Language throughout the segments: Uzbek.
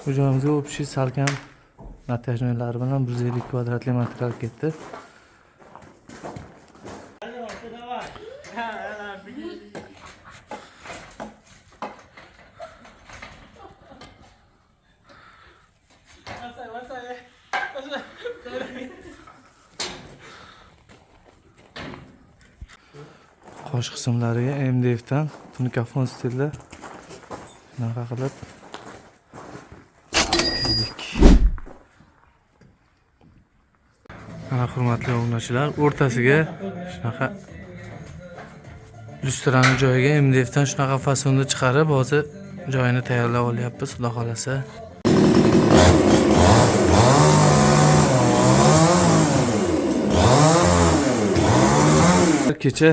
Bu joyimizga общий salkam natijnolari bilan 150 kvadratli material ketdi. Qosh qismlariga MDFdan tunikafon stilda shunaqa qilib chizdik. Mana hurmatli obunachilar, o'rtasiga shunaqa lyustrani joyiga MDFdan shunaqa fasonda chiqarib, hozir joyini tayyorlab olyapmiz, xudo xolasa. Kecha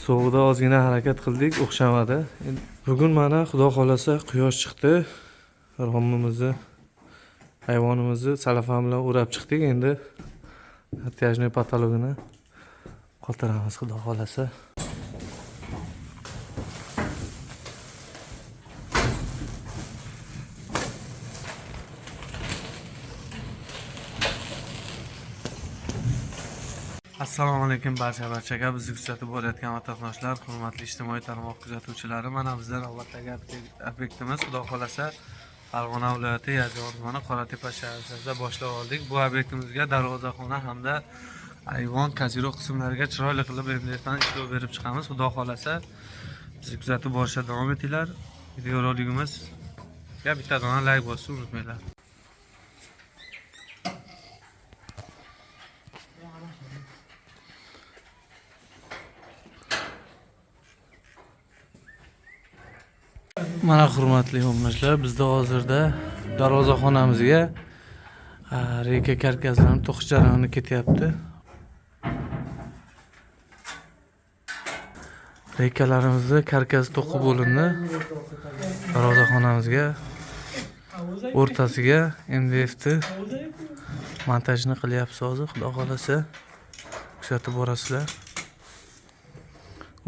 sovuqda ozgina harakat qildik, o'xshamadi. Bugun mana xudo xolasa quyosh chiqdi. Romimizni, hayvonimizni salafan bilan o'rab chiqdik. Endi natijali patologini qoldiramiz xudo xolasa. Assalomu alaykum barchaga. Bizni kuzatib borayotgan vatandoshlar, hurmatli ijtimoiy tarmoq kuzatuvchilari. Mana bizlar navbatdagi obyektimiz xudo xolasa Farg'ona viloyati Yozyovon tumani Qoratepa shaharida boshlab oldik. Bu obyektimizga darvozaxona hamda ayvon, kazino qismlariga chiroyli qilib MDFdan ishlov berib chiqamiz. Xudo xolasa bizni kuzatib borishda davom etinglar. Videoroligimizga bitta dona like bosishni unutmanglar. Mana hurmatli obunachilar, bizda hozirda darvozaxonamizga reyka karkaslarni to'qish jarayoni ketyapti. Reykalarimizni karkasi to'qib bo'lindi. Darvozaxonamizga o'rtasiga MDFni montajini qilyapmiz hozir, xudo xolasa kuzatib borasizlar.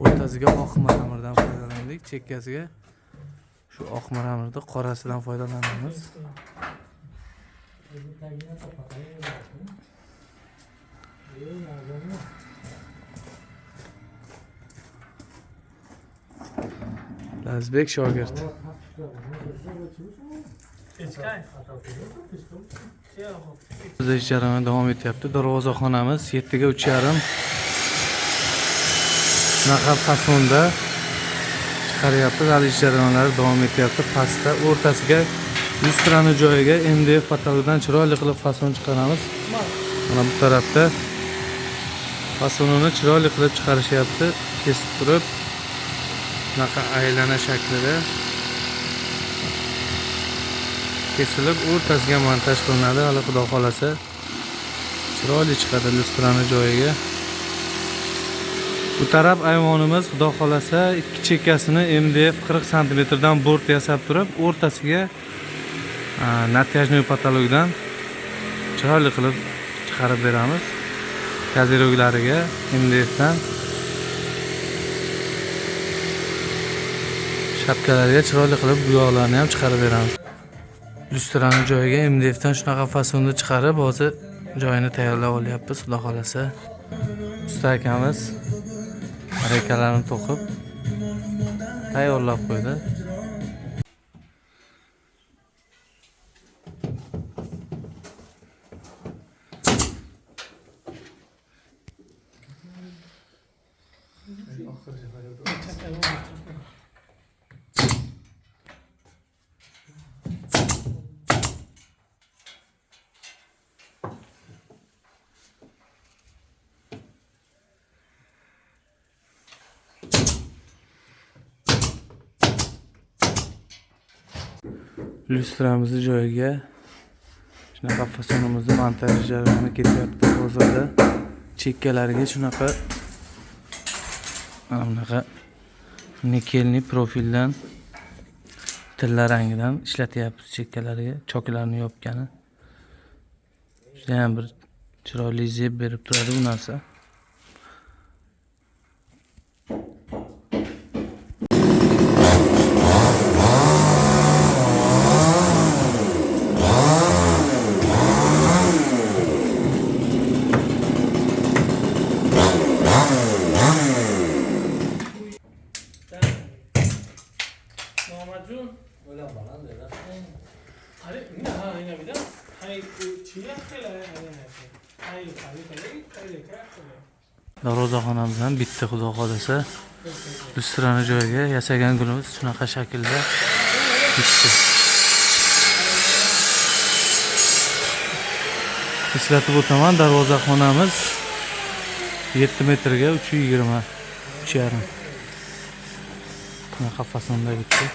O'rtasiga oq maramirdan foydalandik, chekkasiga shu oq maramirni qorasidan foydalanamiz. Lazbek shogird. Bizda ish jarayoni davom etyapti. Darvozaxonamiz 7 ga 3,5 shunaqa fasonda chiqaryapmiz. Hali ish jarayonlari davom etyapti. Pastda o'rtasiga lyustrani joyiga MDF patologdan chiroyli qilib fason chiqaramiz. Mana bu tarafda fasonini chiroyli qilib chiqarishyapti. Kesib turib bunaqa aylana shaklida kesilib o'rtasiga montaj qilinadi. Hali xudo xolasa chiroyli chiqadi lyustrani joyiga. Bu taraf ayvonimiz xudo xolasa ikki chekkasini MDF 40 cm dan bort yasab turib, o'rtasiga natijali patologdan chiroyli qilib chiqarib beramiz. Kaziroglariga MDFdan shapkalariga chiroyli qilib buyoqlarni ham chiqarib beramiz. Lyustrani joyiga MDFdan shunaqa fasonda chiqarib, hozir joyini tayyorlab olyapmiz, xudo xolasa. Usta akamiz reykalarni to'qib tayyorlab qo'ydi. Lyustramizni joyiga shunaqa fasonimizni montaj jarayoni ketyapti. Hozirda chekkalariga shunaqa nikelli profildan tilla rangidan ishlatyapmiz. Chekkalariga choklarni yopgani juda ham bir chiroyli zeb berib turadi bu narsa. محمد جون ولا بلند رفتن آره اینا بیدم های چیه خیلی خیلی Darvozaxonamiz ham bitta xudo xolasa. Lustrani joyiga yasagan kunimiz shunaqa shaklda bitdi. Eslatib o'taman, darvozaxonamiz 7 metrga 320 3,5. Bunaqa fasonda bitdi.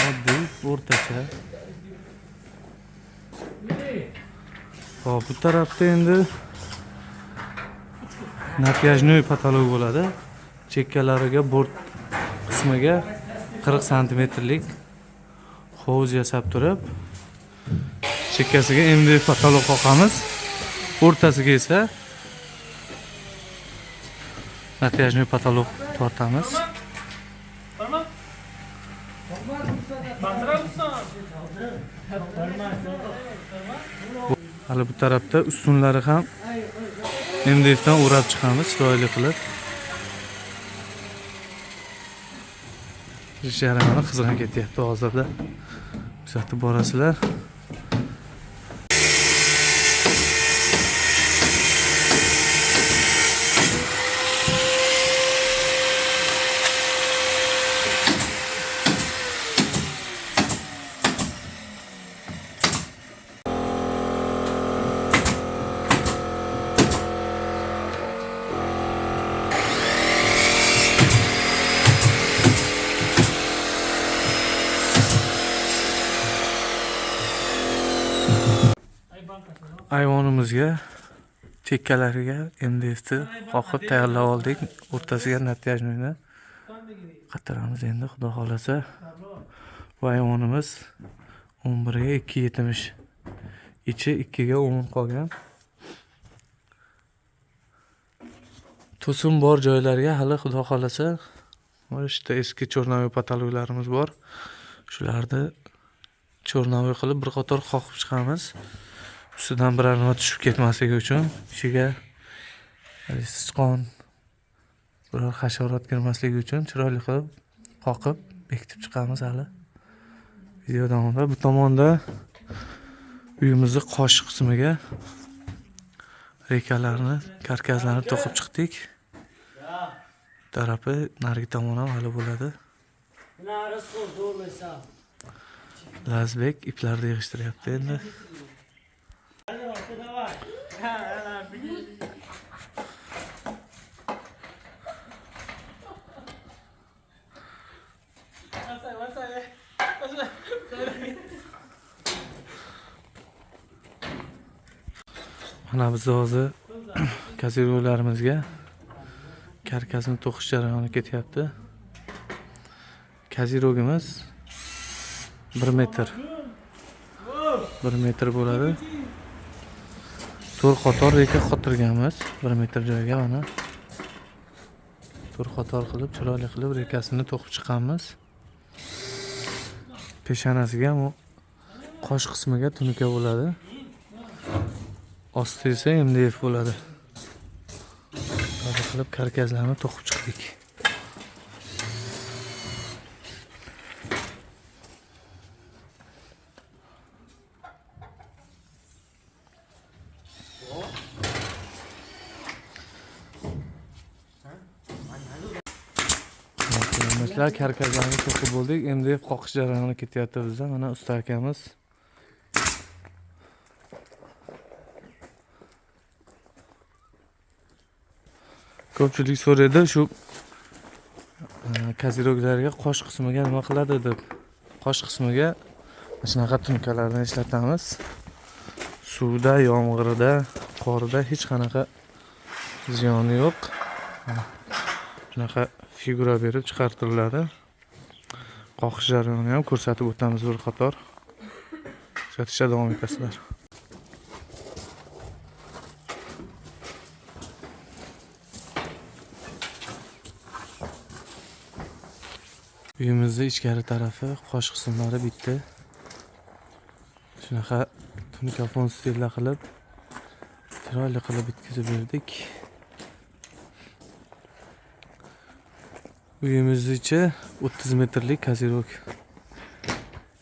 Oddiy, o'rtacha. Hop, bu tarafda endi natyajnoy patolog bo'ladi. Chekkalariga bort qismiga 40 santimetrlik hovuz yasab turib, chekkasiga MDF patolog qoqamiz. O'rtasiga esa natyajnoy patolog tortamiz. Tamam. Bandira mısın? Hali bu tarafda ustunlari ham MDFdan o'rab chiqamiz chiroyli qilib. Ish jarayoni qizg'in ketyapti hozirda. Kuzatib borasizlar. Ayvonimizga chekkalariga MDFni qoqib tayyorlab oldik. O'rtasiga natyajnoyni qatiramiz endi xudo xolasa. Bu ayvonimiz 11 ga 2,70. Ichi 2 ga 10 qolgan. To'sin bor joylarga hali xudo xolasa mana shu eski cho'rnoviy patologlarimiz bor. Shularni cho'rnoviy qilib bir qator qoqib chiqamiz. Ustidan biror nima tushib ketmasligi uchun ichiga sichqon biror hasharot kirmasligi uchun chiroyli qilib qoqib bekitib chiqamiz hali. Video davomida bu tomonda uyimizning qosh qismiga rekalarni, karkaslarni to'qib chiqdik. Tarafi narigi tomon ham hali bo'ladi. Lazbek iplarni yig'ishtiryapti endi. Mana biz hozir kaziro'larimizga karkasni to'qish jarayoni ketyapti. Kazirogimiz 1 metr. 1 metr bo'ladi. 4 qator reka qotirganmiz 1 metr joyga mana. 4 qator qilib, chiroyli qilib rekasini to'qib chiqamiz. Peshonasiga ham qosh qismiga tunuka bo'ladi. Osti esa MDF bo'ladi. To'g'ri qilib karkaslarni to'qib chiqdik. Karkaslarni to'qib bo'ldik. MDF qoqish jarayoni ketyapti bizda. Mana usta akamiz ko'pchilik so'raydi shu kaziroglarga qosh qismiga nima qiladi deb. Qosh qismiga mana shunaqa tunkalardan ishlatamiz. Suvda, yomg'irda, qorda hech qanaqa ziyoni yo'q. Shunaqa figura berib chiqartiriladi. Qoqish jarayonini ham ko'rsatib o'tamiz bir qator. Kuzatishda davom etasizlar. Uyimizning ichkari tarafi qosh qismlari bitdi. Shunaqa tunika fon stilda qilib chiroyli qilib bitkazib berdik. Uyimizni ichi 30 metrlik kazirok.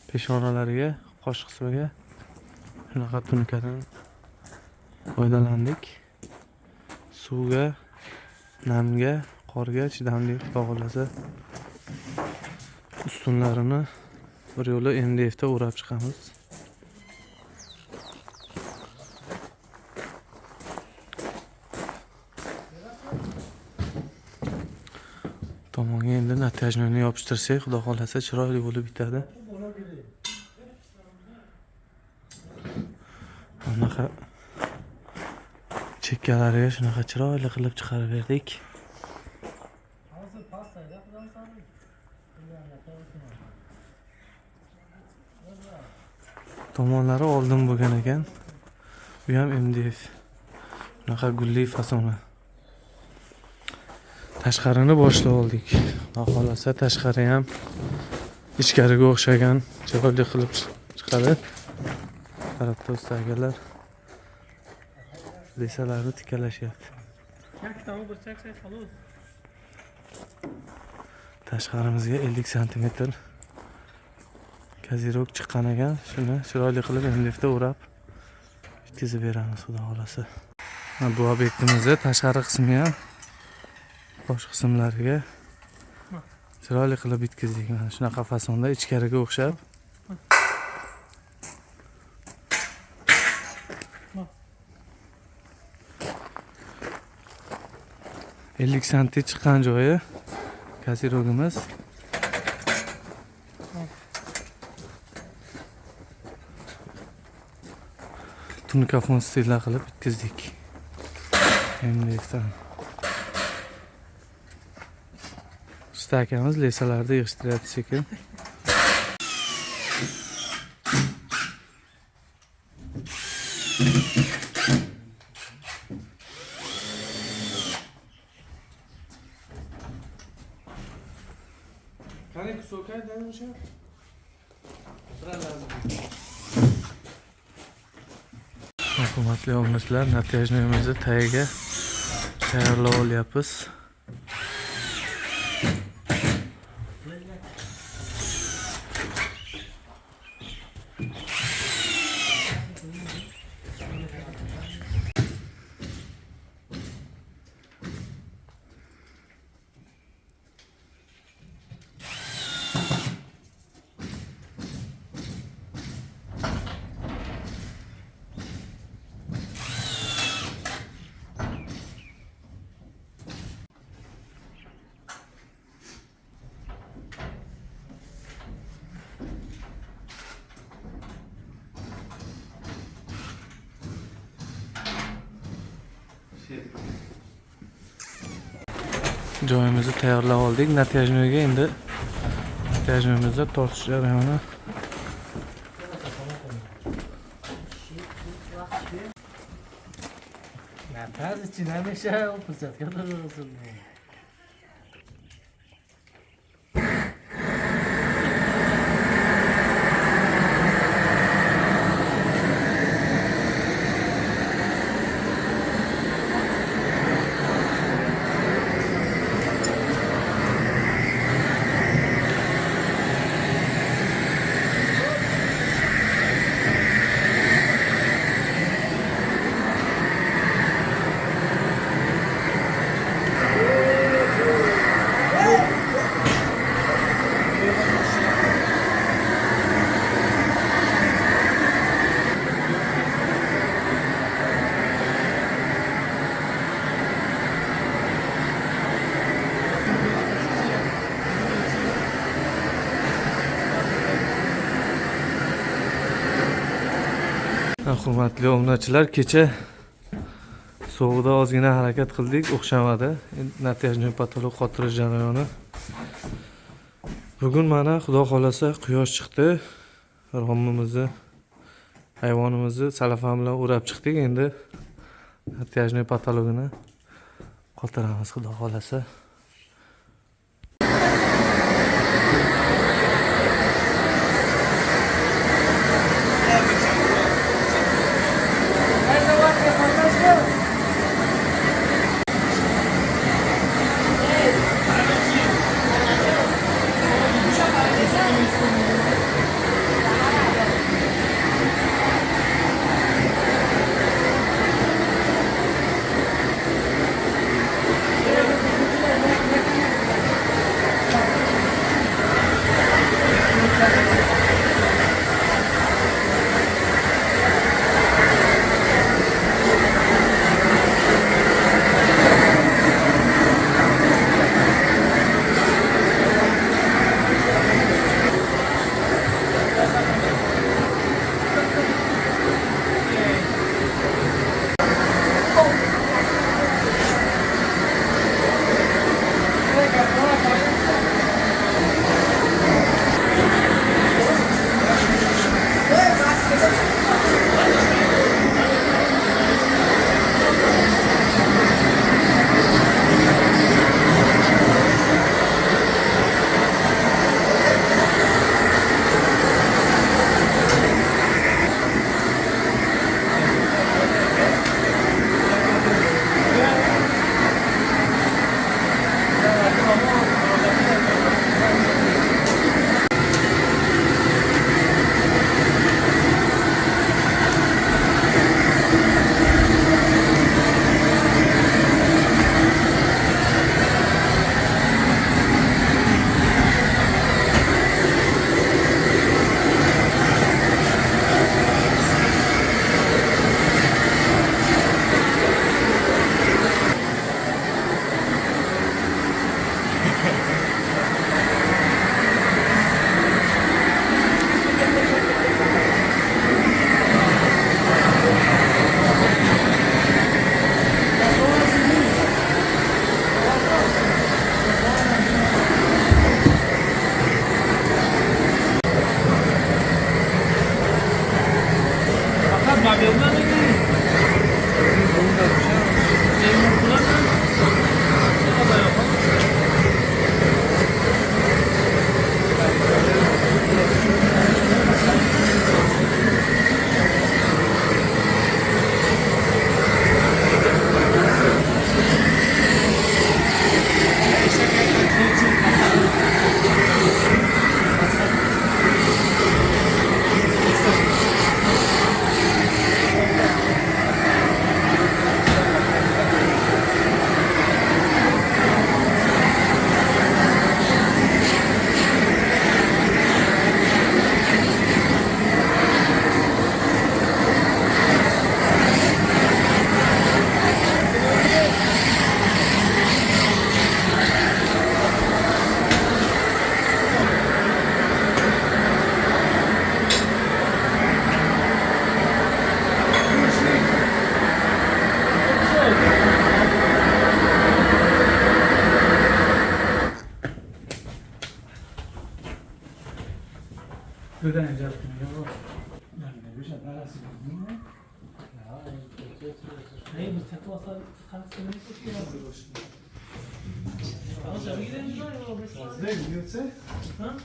Peshonalariga, qosh qismiga shunaqa tunkadan foydalandik. Suvga, namga, qorga chidamli, xudo xolasa. Ustunlarini bir yo'la MDFda o'rab chiqamiz. Tomonga endi natijani yopishtirsak, xudo xolasa chiroyli bo'lib bitadi. Bunaqa chekkalariga shunaqa chiroyli qilib chiqarib berdik. Tomonlari oldin bo'lgan ekan. Bu ham MDF. Bunaqa gulli fasoni. Tashqarini boshlab oldik. Xudo xolasa tashqari ham ichkariga o'xshagan chiroyli qilib chiqadi. Tarafda ustagalar desalarni tikkalashyapti. Tashqarimizga 50 cm kazirok chiqqan ekan. Shuni chiroyli qilib MDFda o'rab bitkazib beramiz, xudo xolasa. Bu obyektimizning tashqari qismi ham bosh qismlariga chiroyli qilib bitkazdik. Mana shunaqa fasonda ichkariga o'xshab. ellik santi chiqqan joyi kazirogimiz. Tunikafon stilda qilib bitkazdik. MDFdan. Usta akamiz lesalarni yig'ishtiryapti sekin. Qani kusokaydan o'sha? Hurmatli obunachilar, natijamizni tagiga tayyorlab olyapmiz. Joyimizni tayyorlab oldik. Natijamiga endi natijamizda tortish jarayoni. Nafas için hamisha fursatga to'g'ri. Hurmatli obunachilar, kecha sovuqda ozgina harakat qildik, o'xshamadi. Natijani patolog qotirish jarayoni. Bugun mana xudo xolasa quyosh chiqdi. Romimizni, hayvonimizni salafan bilan o'rab chiqdik. Endi natijani patologini qotiramiz, xudo xolasa. Göden yaptığında var. Yani bir şey arası değil mi? Ya, Hayır, bir tek olsa kalsın ne tutuyor? Ama tabii gidelim mi? ne gidiyorsa? Ha?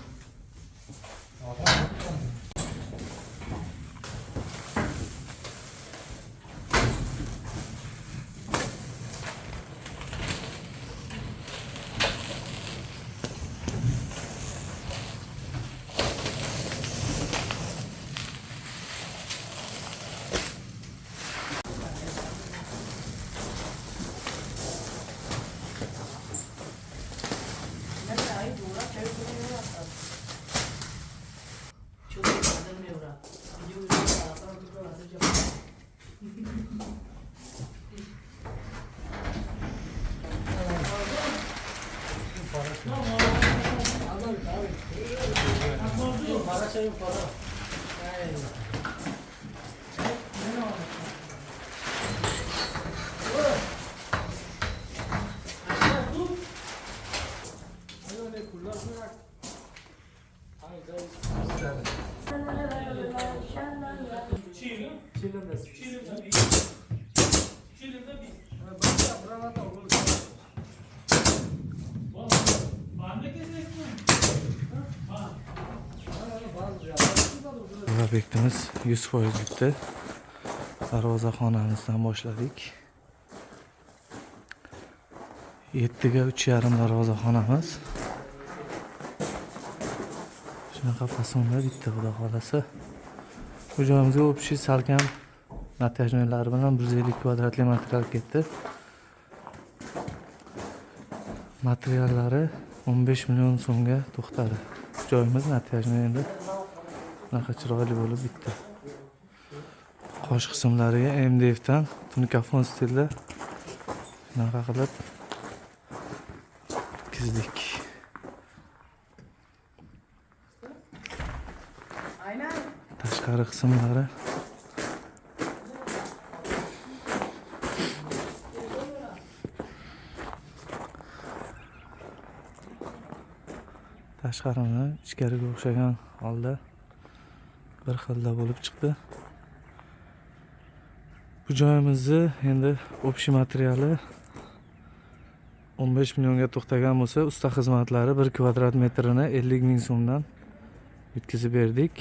Para şey para. Çiğlim. Çilimde. Çiğlimde bir. Çiğlimde bir. Bende kesin. Obyektimiz 100% bitti. Darvozaxonamizdan boshladik. 7ga 3,5 darvozaxonamiz. Shunaqa fasonda bitta xudo xolasa. Bu joyimizga общий salkam natijnalari bilan 150 kvadratli material ketdi. Materiallari 15 million so'mga to'xtadi. Joyimiz natijni endi bunaqa chiroyli bo'lib bitdi. Qosh qismlariga MDFdan tunikafon stilda shunaqa qilib bitkizdik. Tashqari qismlari tashqarini ichkariga o'xshagan holda bir xilda bo'lib chiqdi. Bu joyimizni endi общий materiali 15 millionga to'xtagan bo'lsa, usta xizmatlari 1 kvadrat metrini 50 ming so'mdan bitkizib berdik.